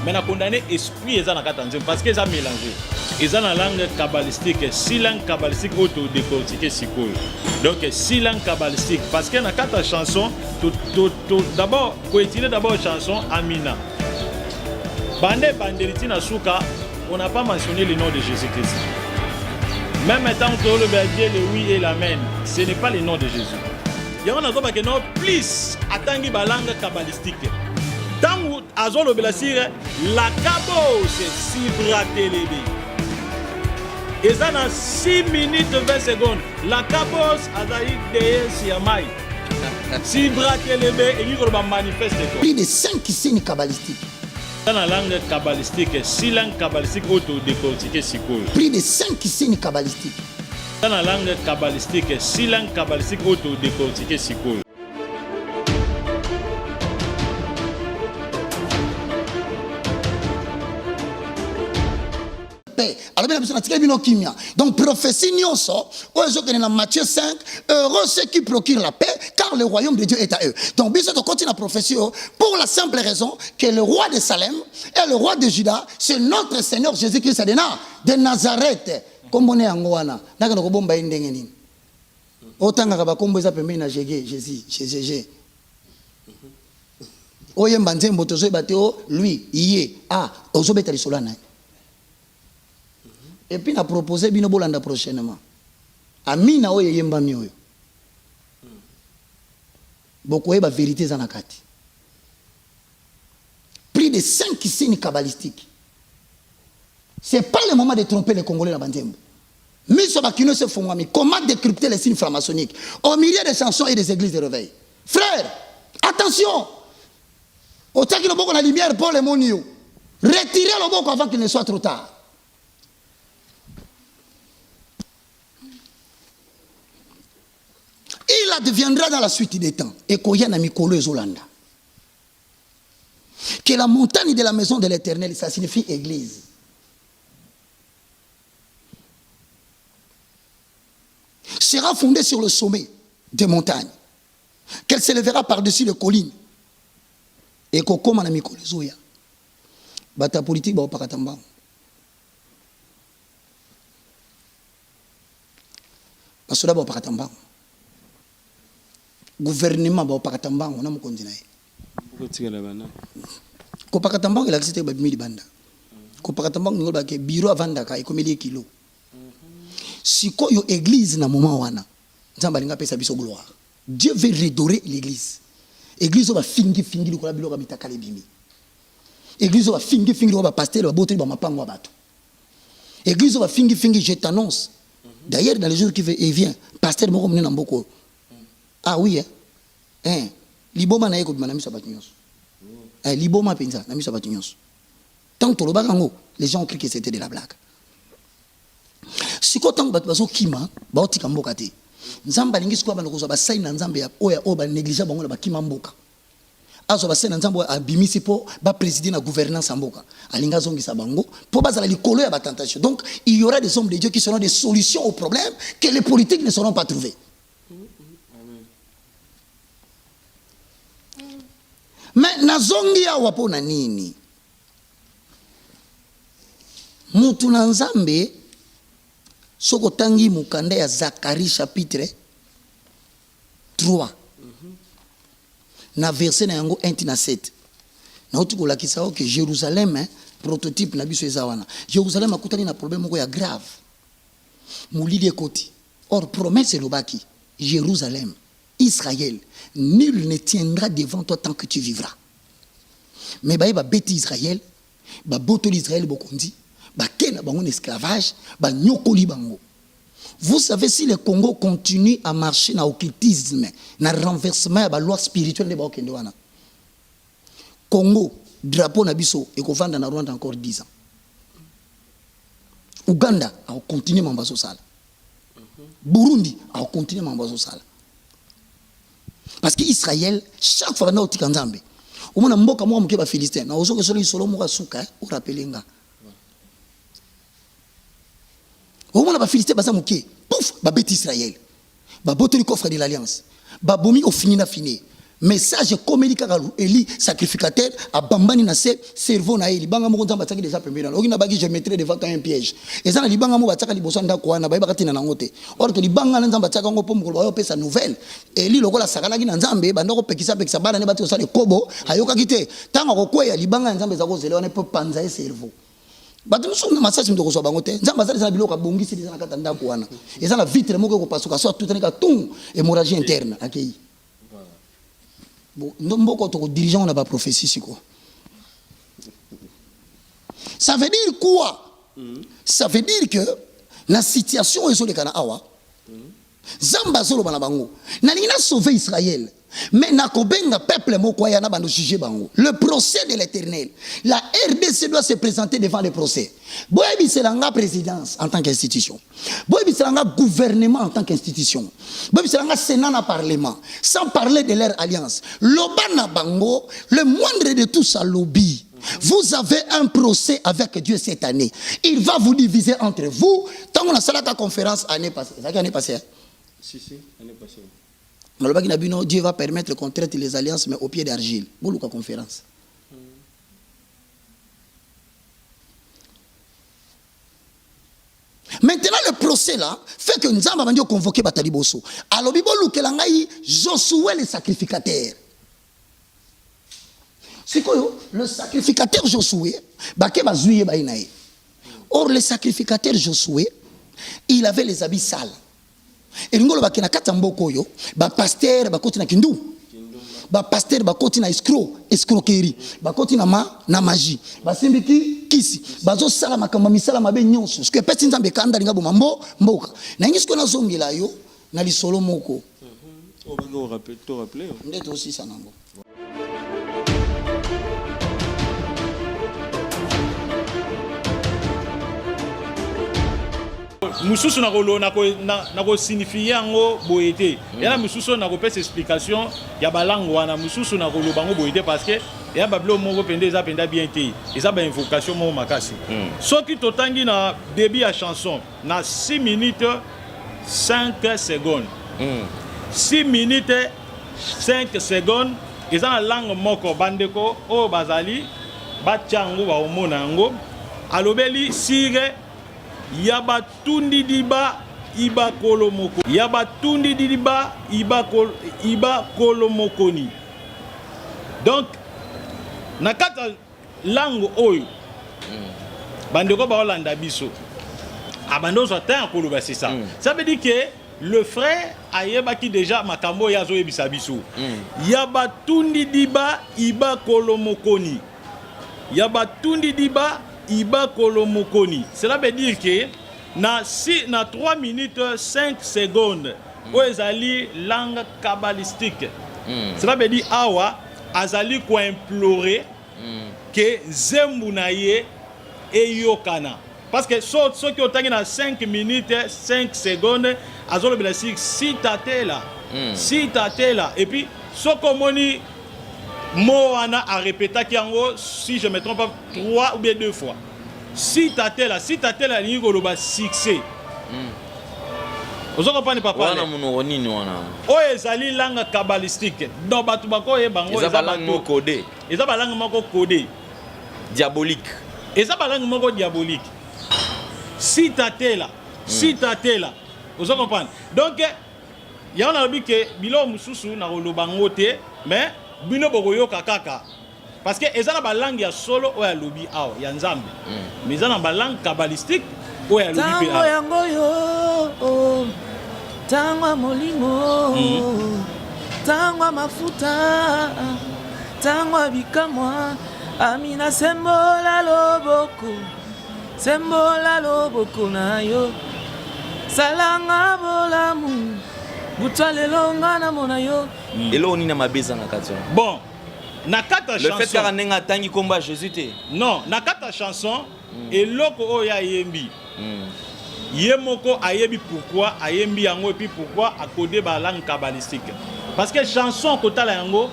mais na condamné esprit eza na katanzem parce que ça mélangé eza na langue kabbalistique si langue kabbalistique auto décortiquer sikoyo donc si langue kabbalistique parce que na kata chanson tout d'abord ko étudier d'abord chanson Amina bande bandeliti na suka on n'a pas mentionné le nom de Jésus-Christ. Même tant que le Dieu, le oui et l'amen, ce n'est pas le nom de Jésus. Il y a un autre qui non plus attendu la langue kabbalistique. Tant que Azol Obelasire, la cabo c'est si bratelébé. Et ça dans 6 minutes 20 secondes. La cabo a d'ailleurs derrière Siamai. Si bratelébé et il va manifester. Plus de 5 signes kabbalistiques. Dans la langue kabbalistique, si langue kabbalistique auto décortiquer sikoyo. Plus de 5 signes kabbalistiques. Dans la langue kabbalistique, si langue kabbalistique auto décortiquer sikoyo. Donc prophétie nyonso, dans Matthieu 5, heureux ceux qui procurent la paix, car le royaume de Dieu est à eux. Donc bisous de continuer la prophétie pour la simple raison que le roi de Salem et le roi de Juda, c'est notre Seigneur Jésus-Christ de Nazareth. Comme on est en Goana, n'a pas de bombe à indengeni. Autant que comme vous appelez na Jésus. Oyem banze mbotozo bateo lui yé ah ozobeta lisolana. Et puis, on a proposé Bino Bolanda prochainement. Amina oye yemba mioyo. Beaucoup de vérités en akati. Plus de 5 signes kabbalistiques. Ce n'est pas le moment de tromper les Congolais dans Bandembo. Mais sur Bakino se font comment décrypter les signes francs-maçonniques au milieu des chansons et des églises de réveil. Frère, attention! Autant qu'il y a la lumière pour les monio. Retirez le boko avant qu'il ne soit trop tard. Il adviendra dans la suite des temps, et Koyana Mikolo Zolanda, que la montagne de la maison de l'Éternel, ça signifie église. Sera fondée sur le sommet des montagnes, qu'elle s'élèvera par-dessus les collines. Et Kokoma na Mikolo Zoya, bata politique ba opakatamba. Basoda ba opakatamba. Gouvernement ba opakatamba on a mo konzina ye. Kotikala bana. Ko pakatamba il a accepté ba bimi banda. Ko pakatamba ngol ba ke bureau avanda ka ekomeli kilo. Sikoyo église na moment wana. Nzamba linga pesa biso gloire. Dieu veut redorer l'église. Église va fingi likola biloko bitaka le bimi. Église va fingi ba pasteur ba botori ba mapango bato. Église va fingi je t'annonce. D'ailleurs dans les jours qui viennent, pasteur moko mena mboko. Ah oui, hein? Liboma na yeko bimana miso batinyos. Liboma penza na miso batinyos. Tant que le les gens ont cru que c'était de la blague. Si quand on bazo kima, ba otika mboka te. Nzamba lingi sikwa bana kozo ba sai na nzambe ya oya oba négliger bango na ba kima mboka. Azo ba sai na nzambe abimisi po ba président na gouvernance mboka. Alinga zongisa bango po bazala likolo ya ba tentation. Donc il y aura des hommes de Dieu qui seront des solutions aux problèmes que les politiques ne seront pas trouvés. Mais nazongi ya wapo na nini? Mutu na nzambe soko tangi mukanda ya Zacharie chapitre 3. Na verset na yango 1 na 7. Na uti kolakisa o que Jérusalem prototype na biso ezawana. Jérusalem akutani na problème moko ya grave. Mulili ekoti. Or promesse lobaki Jérusalem, Israël, nul ne tiendra devant toi tant que tu vivras. Mais ba bêti Israël, ba boto Israël bokondi, ba kena bango esclavage, ba nyokoli bango. Vous savez si le Congo continue à marcher dans l'occultisme, dans le renversement de la loi spirituelle de Bakende wana. Congo, drapeau na biso et kovanda na Rwanda encore 10 ans. Uganda a continué mambazo sala. Burundi a continué mambazo sala. Parce que Israël, chaque fois que nous sommes en Zambie, on a mboka mwa mke ba Philistin, na ozo ke solo isolo mwa suka, o rappelenga. On a ba Philistin ba mke, pouf, ba bête Israël. Ba boto le coffre de l'alliance. Ba bomi au fini na fini. message communique eli sacrificateur a bambani na se cerveau na eli banga moko nzamba tsaki déjà pembeni oki na baki je mettrai devant un piège eza na libanga mo batsaka liboso ndako wana bayeba katina na ngote or to libanga na nzamba tsaka ngo po mokolo bayo pesa nouvelle eli lokola sakana ki na nzambe bandoko pekisa pekisa bana ne bati osale kobo ayoka kite tanga kokweya libanga na nzambe za kozele wana po panza e cerveau bato muso na massage mdoko so bango te nzamba zali za biloko bongisi za na kata ndako wana eza na vitre moko ko pasuka so tout ka tung hémorragie interne akei. Bon, mboko to dirigeant on n'a pas prophétie siko. Ça veut dire quoi? Ça veut dire que la situation est sur le kana awa. Zamba zolo bana bango. Na lina sauver Israël. Mais na kobenga peuple moko ya na bando juger bango. Le procès de l'Éternel. La RDC doit se présenter devant le procès. Boye biselanga présidence en tant qu'institution. Boye biselanga gouvernement en tant qu'institution. Boye biselanga sénat na parlement. Sans parler de leur alliance. Lobana bango, le moindre de tout ça lobby. Vous avez un procès avec Dieu cette année. Il va vous diviser entre vous. Tant qu'on a fait la conférence année passée. C'est l'année passée. Si, année passée. Dieu va permettre qu'on traite les alliances, mais au pied d'argile. Boulouka conférence. Maintenant, le procès là fait que nous avons convoqué Bataliboso. Alors, Josué le sacrificateur. C'est quoi le sacrificateur Josué? Or, le sacrificateur Josué, il avait les habits sales. Et ngolo bakina katamboko yo ba pasteur ba koti na kindu ba pasteur ba koti na escroquerie ba koti na magie ba simbiki kisi bazo sala makamba misala mabe nyonso ce que peti nzambe kanda linga bomambo mboka na ngisko na zongela yo na lisolo moko o bango rappeler ndeto aussi sanango. Mususu na ko signifier yango boyete yana mususu na ko pesa explication ya balango wana mususu na ko loba ngo boyete parce que ya bablo moko pende za penda bien te eza ba invocation mo makasi soki totangi na début ya chanson na 6 minutes 5 secondes 6 minutes 5 secondes eza na langue moko bandeko o bazali bachango ba omona ngo alobeli sire Yaba tundi diba iba kolomoko. Yaba tundi diba iba kolomokoni. Donc, nakata langue oyo. Bandeko ba Hollanda biso. Abando sotin koloba c'est ça. Ça veut dire que le frère ayeba ki déjà makambo ya zo yebisa biso. Yaba tundi diba iba kolomokoni. Yaba tundi diba Iba kolomokoni. Cela veut dire que na 3 minutes 5 secondes où ezali langue kabbalistique. Cela veut dire awa azali ko implorer que zembu na ye eyokana. Parce que ce qui otangi na 5 minutes 5 secondes azolo belasi si tatela. Si tatela et puis sokomoni Moana a répété kiango si je me trompe pas 3 ou bien 2 fois. Si tatela ni goloba succès. Ozo comprendre papa. Wana muno nini wana. O ezali langue kabbalistique. Donc batu bako e bango eza langue moko codé. Eza langue moko codé. Diabolique. Eza langue moko diabolique. Si tatela. Ozo comprendre. Donc ya on a dit que bilo mususu na goloba ngote mais bino bokoyoka kaka parce que ezana ba langue ya solo o ya lobi aw ya nzambe mais ezana ba langue kabbalistique o ya lobi pe aw yango yo tangwa molimo tangwa mafuta tangwa bikamwa amina sembola loboko na yo salanga bolamu butalelonga na mona yo elo nina mabeza na kati. Bon, na kata chanson. Le fait que nenga tangi komba Jésus te. Non, na kata chanson eloko oya yembi. Yemoko ayebi pourquoi ayembi yango et puis pourquoi accoder ba langue kabbalistique. Parce que chanson kotala yango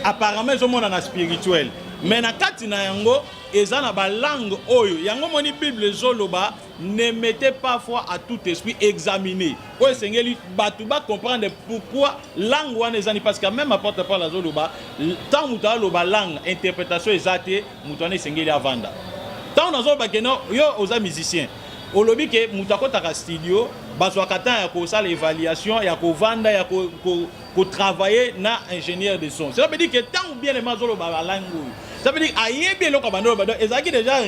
apparemment zo mona na spirituel. Mais na kati na yango ezana ba langue oyo yango moni Bible zoloba ne mettez pas foi à tout esprit examiné oyo sengeli batu ba comprendre pourquoi langue wana ezani parce que même apporte pas la zoloba tant muta loba langue interprétation ezate mutane sengeli avanda tant nazo ba keno yo oza musicien olobi ke mutakota ka studio bazwaka temps ya ko sala évaluation ya ko vanda ya ko travailler na ingénieur de son ça veut dire que tant bien les mazolo ba langue ça veut dire ayebi eloko bando bado ezaki déjà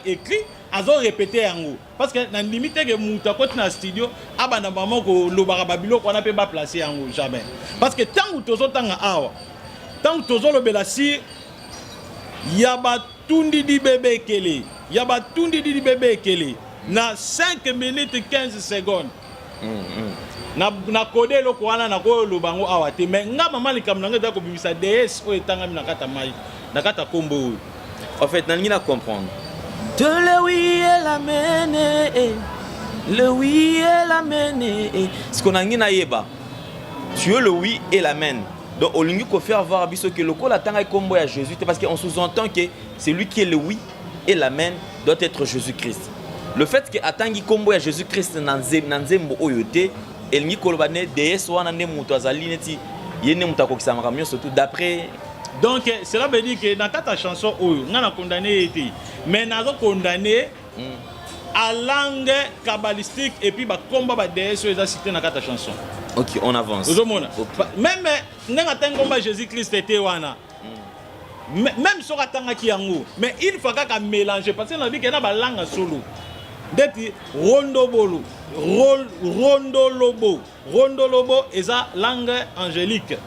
écrit azo répéter yango parce que na limite que mutakota na studio abana maman ko lobaka babilo ko na pe ba placer yango jamais parce que tant tozo tanga awa tant tozo lobela si ya batundi di bébé kele ya batundi di bébé kele na 5 minutes 15 secondes na code loko wana na ko lobango awa te mais nga mama likam na ngeza ko bimisa DS o etanga mina kata mai na kata kombo En fait nangi na comprendre De le oui et la mene, le oui et la mene. ce qu'on a na yeba tu es le oui et l'amen donc au lieu de faire voir biso que le col atanga kombo à Jésus parce qu'on sous-entend que c'est lui qui est le oui et l'amen doit être Jésus-Christ. Le fait que atangi kombo ya Jésus-Christ nanzembo oyote elingi kolobane DS wana ne muto azali neti yene mutako kisamaka myo surtout d'après donc cela veut dire que dans ta chanson oyo ngana condamné été mais nazo condamné à langue kabbalistique et puis ba komba ba DS oyo cité na ta chanson. OK, on avance. Même nga tangomba Jésus-Christ était wana. Même sur atanga ki yango mais il faut ka mélanger parce que on a dit que na ba langue solo. Deti rondobolo rondolobo eza langue angélique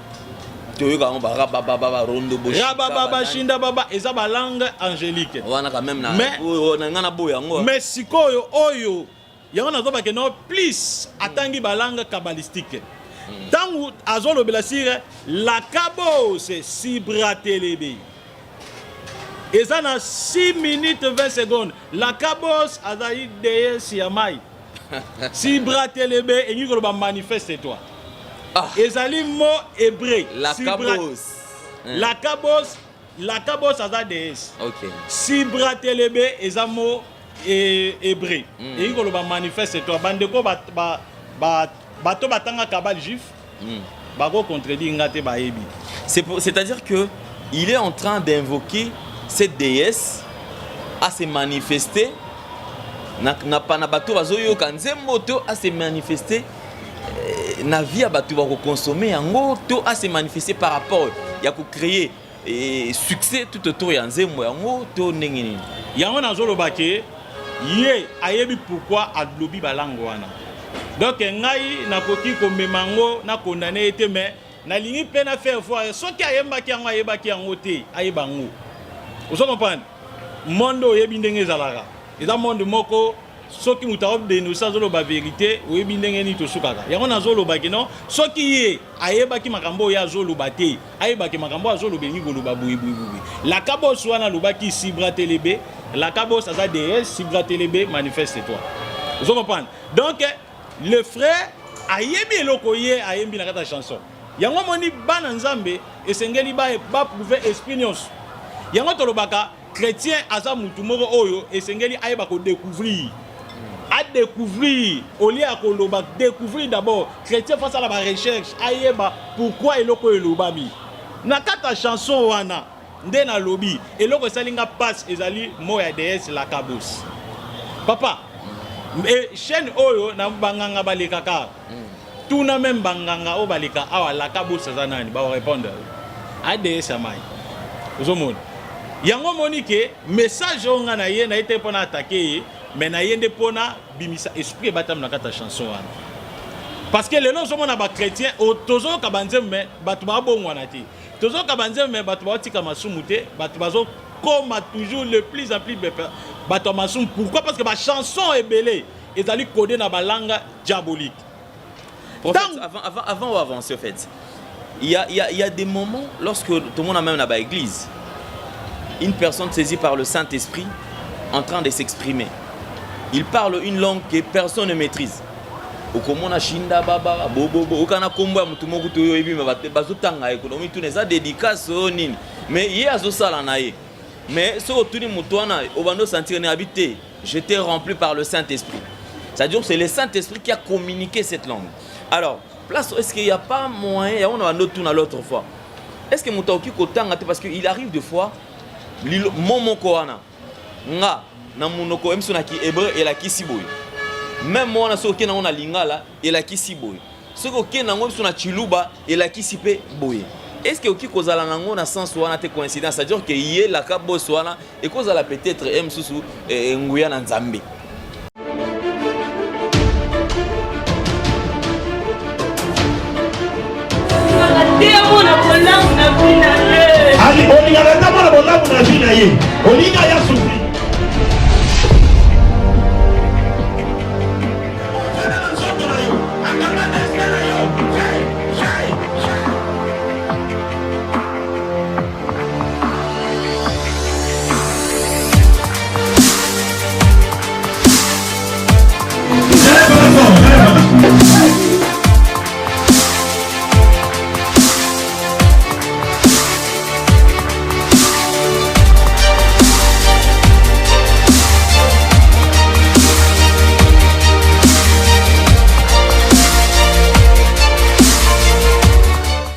toyoka on ba baba rondobo baba shinda baba eza ba langue angélique wana quand même na ngana boya ngo mais sikoyo oyo yango nazo ba que non plus atangi ba langue kabbalistique tangu azolo belasire la kabose sibratelebe eza na 6 minutes 20 secondes la kabos azali deye siamai sibratelebe engi koloba manifeste toi ezali mot hébreu la kabos la kabos azali deye OK sibratelebe eza mot hébreu engi koloba manifeste toi bandeko bato batanga kabal juif bako contredire ngate bayebi c'est-à-dire que il est en train d'invoquer cette déesse à se manifester na pana bato bazoyo kanzembo to à se manifester na vie bato ba ko consommer yango to à se manifester par rapport ya ko créer succès tout autour ya nzembo yango to ndengeni yango nazolo bake ye ayebi pourquoi adlobi balango wana donc ngai nakoki ko memango na condamner été mais na lingi pe na faire voir soki ayembaki yango ayebaki yango te ayebango. Vous comprenez? Mondo yebi ndenge zalaka. Eza monde moko soki mutaob dénoncer zolo ba vérité o yebi ndenge ni to sukaka. Yango na zolo ba kino soki ye ayebaki makambo ya zolo ba te, ayebaki makambo ya zolo bengi golo ba buyi. La kabos wana lobaki sibratelebe, la kabos aza DS sibratelebe manifeste toi. Vous comprenez? Donc le frère ayebi eloko ye ayembi na kata chanson. Yango moni bana nzambe esengeli ba prouver expérience. Yango tolobaka chrétien aza mutu moko oyo esengeli ayeba ko découvrir a découvrir au lieu à koloba découvrir d'abord chrétien face à la recherche ayeba pourquoi eloko elobami na kata chanson wana nde na lobi eloko salinga passe ezali mo ya DS la kabos papa et chaîne oyo na banganga balekaka tuna même banganga o baleka awa la kabos za nani ba répondre a DS amai uzomona yango monike message onga na ye na été pona attaquer mais na yende pona bimisa esprit batam na kata chanson wana parce que le nom somona ba chrétien o tozo ka banzembe batu ba bongwana ti tozo ka banzembe batu ba tika masumu te batu bazo comme toujours le plus en plus batu masumu pourquoi parce que ba chanson est belée et ali codé na ba langue diabolique. Prophète, avant ou avancer, en fait, il y a des moments lorsque tout le monde a même là-bas église, une personne saisie par le Saint-Esprit en train de s'exprimer. Il parle une langue que personne ne maîtrise. Okomona shinda baba bobo okana komba mutu moko toyo ebi bazotanga ekonomi tuneza dédicace nini mais ye azosala na ye Mais ce que tu dis, sentir habité, j'étais rempli par le Saint-Esprit. C'est-à-dire que c'est le Saint-Esprit qui a communiqué cette langue. Alors, place, est-ce qu'il n'y a pas moyen, on va noter l'autre fois. Est-ce que Moutaoki Kotanga, parce qu'il arrive des fois, mon koana, nga, na monoko, même si on a qui hébreu et la qui siboy. Même moi, on a on a lingala et la qui siboy. Ce que on a chiluba et la qui sipe boy. Est-ce que Oki Kozala Nango na sens wana te coïncidence, c'est-à-dire que yé la kabo swana et Kozala peut-être Msusu et Nguya na Nzambe. Ali olinga na kama na bola na vina ye. Olinga ya